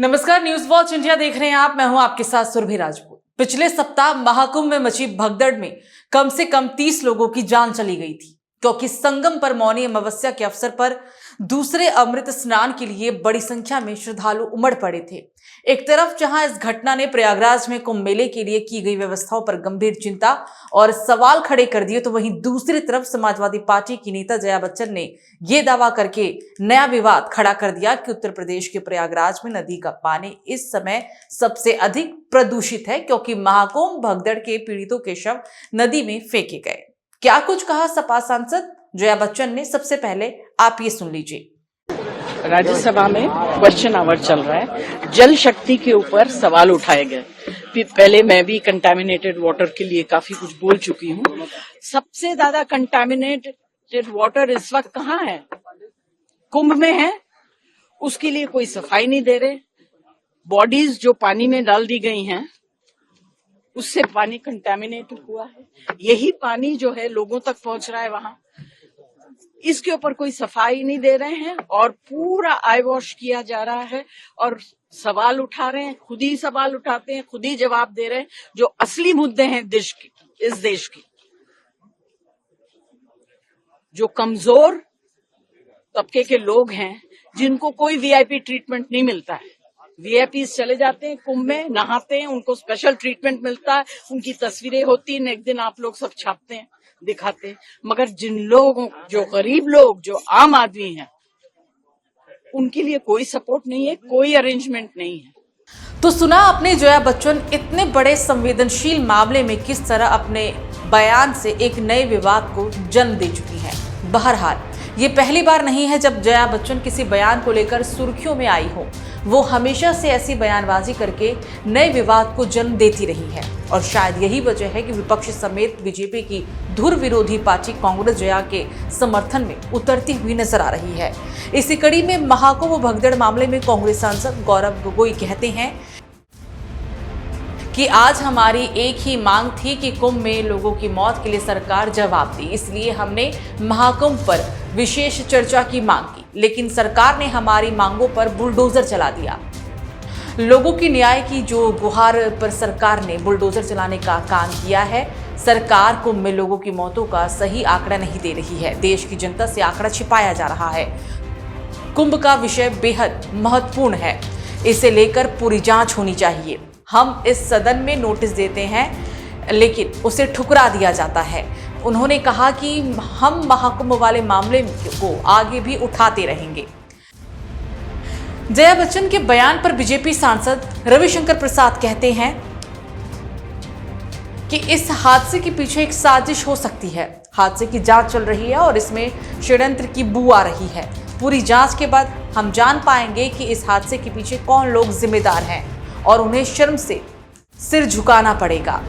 नमस्कार, news watch India देख रहे हैं आप। मैं हूं आपके साथ सुरभि राजपूत। पिछले सप्ताह महाकुंभ में मची भगदड़ में कम से कम 30 लोगों की जान चली गई थी, क्योंकि संगम पर मौनी अमावस्या के अवसर पर दूसरे अमृत स्नान के लिए बड़ी संख्या में श्रद्धालु उमड़ पड़े थे। एक तरफ जहां इस घटना ने प्रयागराज में कुंभ मेले के लिए की गई व्यवस्थाओं पर गंभीर चिंता और सवाल खड़े कर दिए, तो वहीं दूसरी तरफ समाजवादी पार्टी की नेता जया बच्चन ने यह दावा करके नया विवाद खड़ा कर दिया कि उत्तर प्रदेश के प्रयागराज में नदी का पानी इस समय सबसे अधिक प्रदूषित है, क्योंकि महाकुंभ भगदड़ के पीड़ितों के शव नदी में फेंके गए। क्या कुछ कहा सपा सांसद जया बच्चन ने, सबसे पहले आप ये सुन लीजिए। राज्यसभा में क्वेश्चन आवर चल रहा है, जल शक्ति के ऊपर सवाल उठाए गए। पहले मैं भी कंटामिनेटेड वाटर के लिए काफी कुछ बोल चुकी हूँ। सबसे ज्यादा कंटामिनेटेड वाटर इस वक्त कहाँ है? कुंभ में है। उसके लिए कोई सफाई नहीं दे रहे। बॉडीज जो पानी में डाल दी गई हैं, उससे पानी कंटामिनेट हुआ है। यही पानी जो है लोगों तक पहुंच रहा है वहां। इसके ऊपर कोई सफाई नहीं दे रहे हैं और पूरा आई वॉश किया जा रहा है और सवाल उठा रहे हैं। खुद ही सवाल उठाते हैं, खुद ही जवाब दे रहे हैं। जो असली मुद्दे हैं इस देश की, जो कमजोर तबके के लोग हैं, जिनको कोई वीआईपी ट्रीटमेंट नहीं मिलता है। वीआईपीज चले जाते हैं कुंभ में, नहाते हैं, उनको स्पेशल ट्रीटमेंट मिलता है, उनकी तस्वीरें होती हैं, एक दिन आप लोग सब छापते हैं, दिखाते हैं। मगर जिन लोगों, जो गरीब लोग, जो आम आदमी हैं, उनके लिए कोई सपोर्ट नहीं है, कोई अरेंजमेंट नहीं है। तो सुना आपने जया बच्चन इतने बड़े संवेदनशील मामले में किस तरह अपने बयान से एक नए विवाद को जन्म दे चुकी है। बहरहाल ये पहली बार नहीं है जब जया बच्चन किसी बयान को लेकर सुर्खियों में आई हो। वो हमेशा से ऐसी बयानबाजी करके नए विवाद को जन्म देती रही है और शायद यही वजह है कि विपक्ष समेत बीजेपी की धुर विरोधी पार्टी कांग्रेस जया के समर्थन में उतरती हुई नजर आ रही है। इसी कड़ी में महाकुंभ भगदड़ मामले में कांग्रेस सांसद गौरव गोगोई कहते हैं कि आज हमारी एक ही मांग थी कि कुंभ में लोगों की मौत के लिए सरकार जवाब दी, इसलिए हमने महाकुंभ पर विशेष चर्चा की मांग की, लेकिन सरकार ने हमारी मांगों पर बुलडोजर चला दिया। लोगों की न्याय की जो गुहार पर सरकार ने बुलडोजर चलाने का काम किया है। सरकार कुंभ में लोगों की मौतों का सही आंकड़ा नहीं दे रही है। देश की जनता से आंकड़ा छिपाया जा रहा है। कुंभ का विषय बेहद महत्वपूर्ण है, इसे लेकर पूरी जांच होनी चाहिए। हम इस सदन में नोटिस देते हैं, लेकिन उसे ठुकरा दिया जाता है। उन्होंने कहा कि हम महाकुंभ वाले मामले को आगे भी उठाते रहेंगे। जया बच्चन के बयान पर बीजेपी सांसद रविशंकर प्रसाद कहते हैं कि इस हादसे के पीछे एक साजिश हो सकती है। हादसे की जांच चल रही है और इसमें षड्यंत्र की बू आ रही है। पूरी जांच के बाद हम जान पाएंगे कि इस हादसे के पीछे कौन लोग जिम्मेदार हैं और उन्हें शर्म से सिर झुकाना पड़ेगा।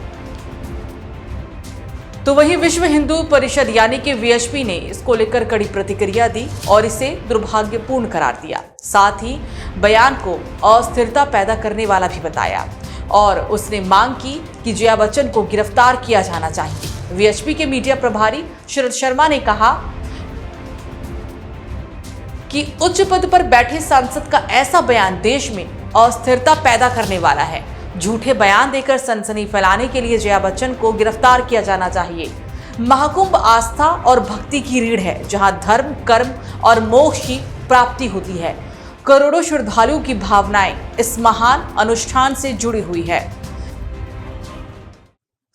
तो वहीं विश्व हिंदू परिषद यानी कि वीएचपी ने इसको लेकर कड़ी प्रतिक्रिया दी और इसे दुर्भाग्यपूर्ण करार दिया। साथ ही बयान को अस्थिरता पैदा करने वाला भी बताया और उसने मांग की कि जया बच्चन को गिरफ्तार किया जाना चाहिए। वीएचपी के मीडिया प्रभारी शरद शर्मा ने कहा कि उच्च पद पर बैठे सांसद का ऐसा बयान देश में अस्थिरता पैदा करने वाला है। झूठे बयान देकर सनसनी फैलाने के लिए जया बच्चन को गिरफ्तार किया जाना चाहिए। महाकुंभ आस्था और भक्ति की रीढ़ है, जहां धर्म, कर्म और मोक्ष की प्राप्ति होती है। करोड़ों श्रद्धालुओं की भावनाएं इस महान अनुष्ठान से जुड़ी हुई है।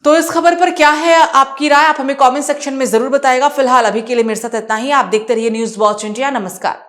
तो इस खबर पर क्या है आपकी राय? आप हमें कमेंट सेक्शन में जरूर बताएगा। फिलहाल अभी के लिए मेरे साथ इतना ही। आप देखते रहिए न्यूज वॉच इंडिया। नमस्कार।